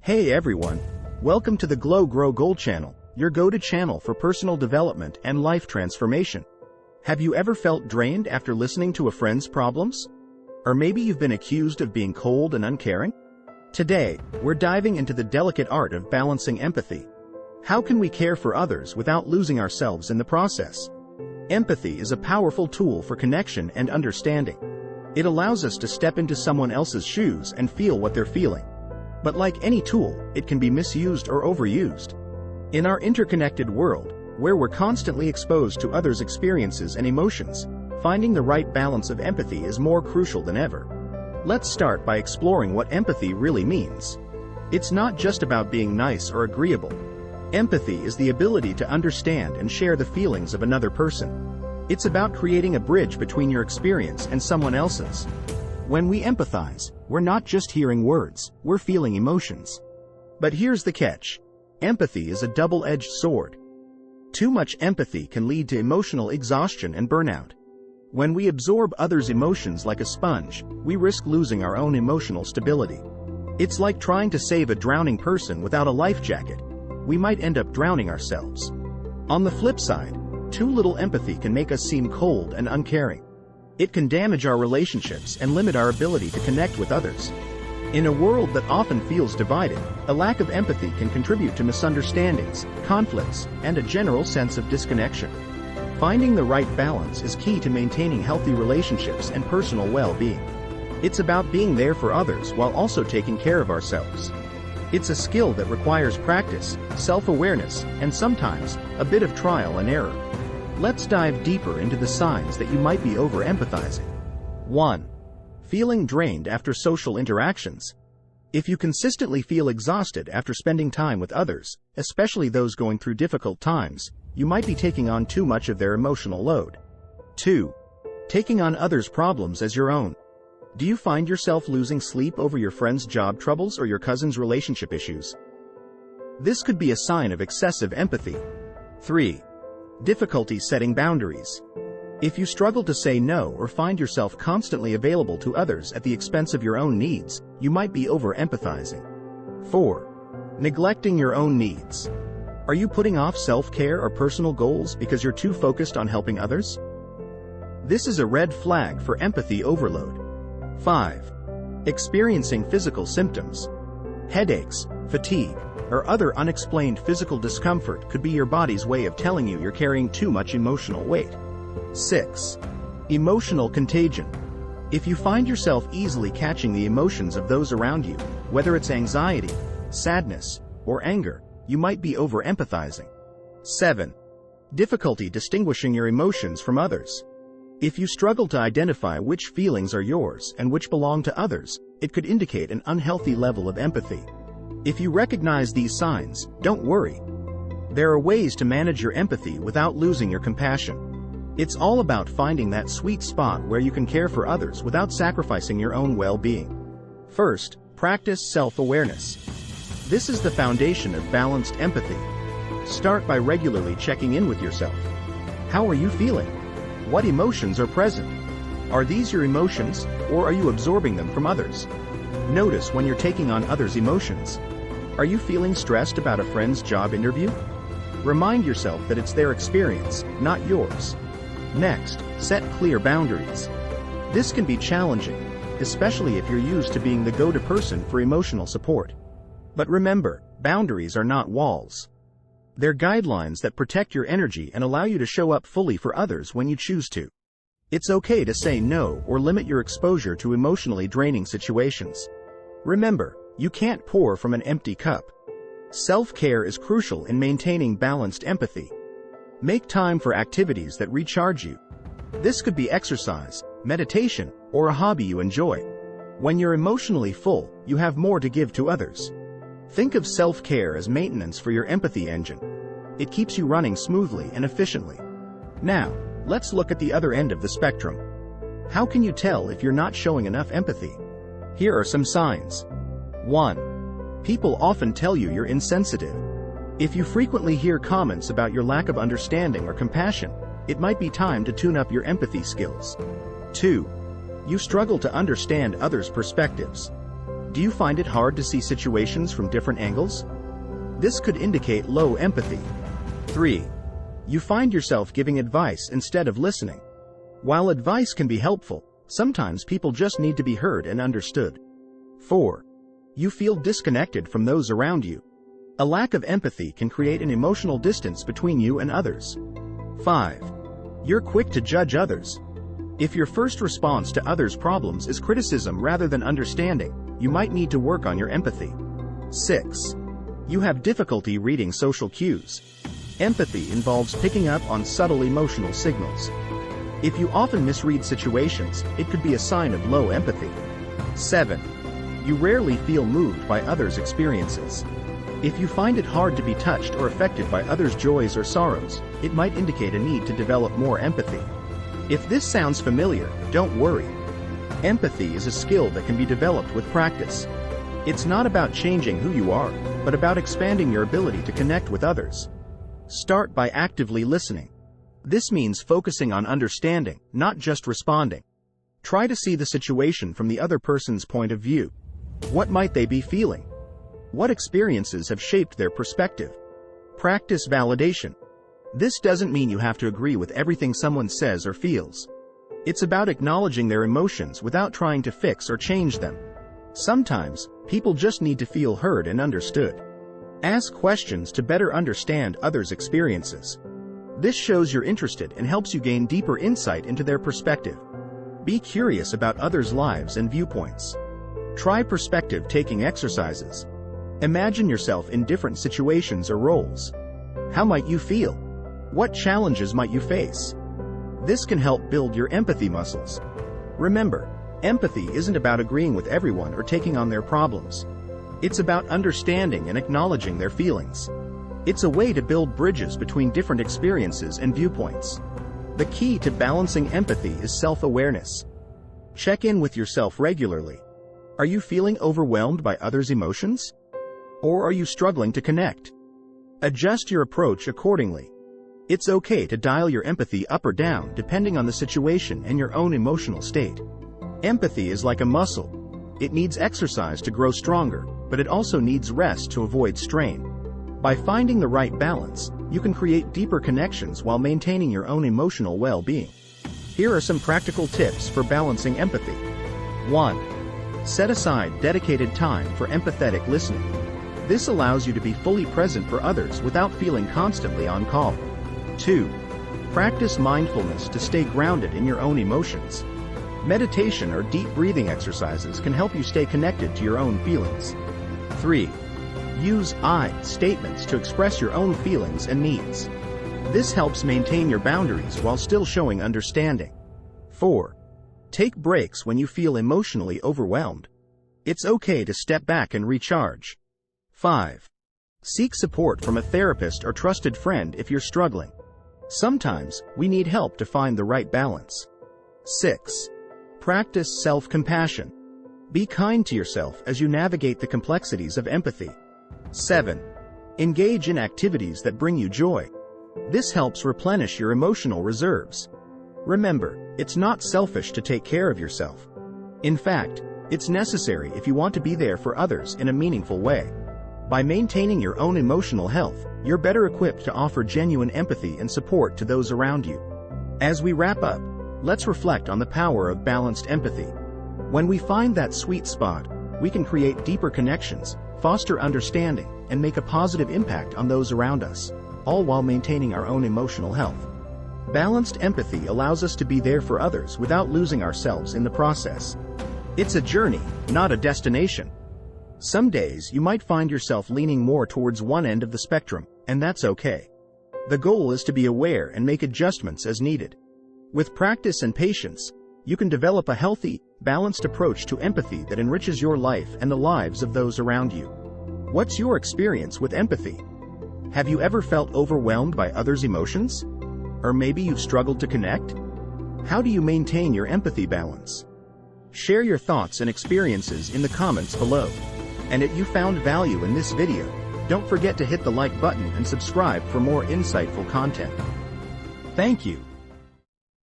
Hey everyone! Welcome to the Glow Grow Gold channel, your go-to channel for personal development and life transformation. Have you ever felt drained after listening to a friend's problems? Or maybe you've been accused of being cold and uncaring? Today, we're diving into the delicate art of balancing empathy. How can we care for others without losing ourselves in the process? Empathy is a powerful tool for connection and understanding. It allows us to step into someone else's shoes and feel what they're feeling. But like any tool, it can be misused or overused. In our interconnected world, where we're constantly exposed to others' experiences and emotions, finding the right balance of empathy is more crucial than ever. Let's start by exploring what empathy really means. It's not just about being nice or agreeable. Empathy is the ability to understand and share the feelings of another person. It's about creating a bridge between your experience and someone else's. When we empathize, we're not just hearing words, we're feeling emotions. But here's the catch. Empathy is a double-edged sword. Too much empathy can lead to emotional exhaustion and burnout. When we absorb others' emotions like a sponge, we risk losing our own emotional stability. It's like trying to save a drowning person without a life jacket. We might end up drowning ourselves. On the flip side, too little empathy can make us seem cold and uncaring. It can damage our relationships and limit our ability to connect with others. In a world that often feels divided, a lack of empathy can contribute to misunderstandings, conflicts, and a general sense of disconnection. Finding the right balance is key to maintaining healthy relationships and personal well-being. It's about being there for others while also taking care of ourselves. It's a skill that requires practice, self-awareness, and sometimes a bit of trial and error. Let's dive deeper into the signs that you might be over-empathizing. 1. Feeling drained after social interactions. If you consistently feel exhausted after spending time with others, especially those going through difficult times, you might be taking on too much of their emotional load. 2. Taking on others' problems as your own. Do you find yourself losing sleep over your friend's job troubles or your cousin's relationship issues? This could be a sign of excessive empathy. 3. Difficulty setting boundaries. If you struggle to say no or find yourself constantly available to others at the expense of your own needs, you might be over-empathizing. 4. Neglecting your own needs. Are you putting off self-care or personal goals because you're too focused on helping others? This is a red flag for empathy overload. 5. Experiencing physical symptoms. Headaches, fatigue, or other unexplained physical discomfort could be your body's way of telling you you're carrying too much emotional weight. 6. Emotional contagion. If you find yourself easily catching the emotions of those around you, whether it's anxiety, sadness, or anger, you might be over-empathizing. 7. Difficulty distinguishing your emotions from others. If you struggle to identify which feelings are yours and which belong to others, it could indicate an unhealthy level of empathy. If you recognize these signs, don't worry. There are ways to manage your empathy without losing your compassion. It's all about finding that sweet spot where you can care for others without sacrificing your own well-being. First, practice self-awareness. This is the foundation of balanced empathy. Start by regularly checking in with yourself. How are you feeling? What emotions are present? Are these your emotions, or are you absorbing them from others? Notice when you're taking on others' emotions. Are you feeling stressed about a friend's job interview? Remind yourself that it's their experience, not yours. Next, set clear boundaries. This can be challenging, especially if you're used to being the go-to person for emotional support. But remember, boundaries are not walls. They're guidelines that protect your energy and allow you to show up fully for others when you choose to. It's okay to say no or limit your exposure to emotionally draining situations. Remember, you can't pour from an empty cup. Self-care is crucial in maintaining balanced empathy. Make time for activities that recharge you. This could be exercise, meditation, or a hobby you enjoy. When you're emotionally full, you have more to give to others. Think of self-care as maintenance for your empathy engine. It keeps you running smoothly and efficiently. Now, let's look at the other end of the spectrum. How can you tell if you're not showing enough empathy? Here are some signs. 1. People often tell you you're insensitive. If you frequently hear comments about your lack of understanding or compassion, it might be time to tune up your empathy skills. 2. You struggle to understand others' perspectives. Do you find it hard to see situations from different angles? This could indicate low empathy. 3. You find yourself giving advice instead of listening. While advice can be helpful, sometimes people just need to be heard and understood. 4. You feel disconnected from those around you. A lack of empathy can create an emotional distance between you and others. 5. You're quick to judge others. If your first response to others' problems is criticism rather than understanding, you might need to work on your empathy. 6. You have difficulty reading social cues. Empathy involves picking up on subtle emotional signals. If you often misread situations, it could be a sign of low empathy. 7. You rarely feel moved by others' experiences. If you find it hard to be touched or affected by others' joys or sorrows, it might indicate a need to develop more empathy. If this sounds familiar, don't worry. Empathy is a skill that can be developed with practice. It's not about changing who you are, but about expanding your ability to connect with others. Start by actively listening. This means focusing on understanding, not just responding. Try to see the situation from the other person's point of view. What might they be feeling? What experiences have shaped their perspective? Practice validation. This doesn't mean you have to agree with everything someone says or feels. It's about acknowledging their emotions without trying to fix or change them. Sometimes, people just need to feel heard and understood. Ask questions to better understand others' experiences. This shows you're interested and helps you gain deeper insight into their perspective. Be curious about others' lives and viewpoints. Try perspective-taking exercises. Imagine yourself in different situations or roles. How might you feel? What challenges might you face? This can help build your empathy muscles. Remember, empathy isn't about agreeing with everyone or taking on their problems. It's about understanding and acknowledging their feelings. It's a way to build bridges between different experiences and viewpoints. The key to balancing empathy is self-awareness. Check in with yourself regularly. Are you feeling overwhelmed by others' emotions? Or are you struggling to connect? Adjust your approach accordingly. It's okay to dial your empathy up or down depending on the situation and your own emotional state. Empathy is like a muscle. It needs exercise to grow stronger, but it also needs rest to avoid strain. By finding the right balance, you can create deeper connections while maintaining your own emotional well-being. Here are some practical tips for balancing empathy. 1. Set aside dedicated time for empathetic listening. This allows you to be fully present for others without feeling constantly on call. 2. Practice mindfulness to stay grounded in your own emotions. Meditation or deep breathing exercises can help you stay connected to your own feelings. 3. Use I statements to express your own feelings and needs. This helps maintain your boundaries while still showing understanding. 4. Take breaks when you feel emotionally overwhelmed. It's okay to step back and recharge. 5. Seek support from a therapist or trusted friend if you're struggling. Sometimes, we need help to find the right balance. 6. Practice self-compassion. Be kind to yourself as you navigate the complexities of empathy. 7. Engage in activities that bring you joy. This helps replenish your emotional reserves. Remember, it's not selfish to take care of yourself. In fact, it's necessary if you want to be there for others in a meaningful way. By maintaining your own emotional health, you're better equipped to offer genuine empathy and support to those around you. As we wrap up, let's reflect on the power of balanced empathy. When we find that sweet spot, we can create deeper connections, foster understanding, and make a positive impact on those around us, all while maintaining our own emotional health. Balanced empathy allows us to be there for others without losing ourselves in the process. It's a journey, not a destination. Some days you might find yourself leaning more towards one end of the spectrum, and that's okay. The goal is to be aware and make adjustments as needed. With practice and patience, you can develop a healthy, balanced approach to empathy that enriches your life and the lives of those around you. What's your experience with empathy? Have you ever felt overwhelmed by others' emotions? Or maybe you've struggled to connect? How do you maintain your empathy balance? Share your thoughts and experiences in the comments below. And if you found value in this video, don't forget to hit the like button and subscribe for more insightful content. Thank you.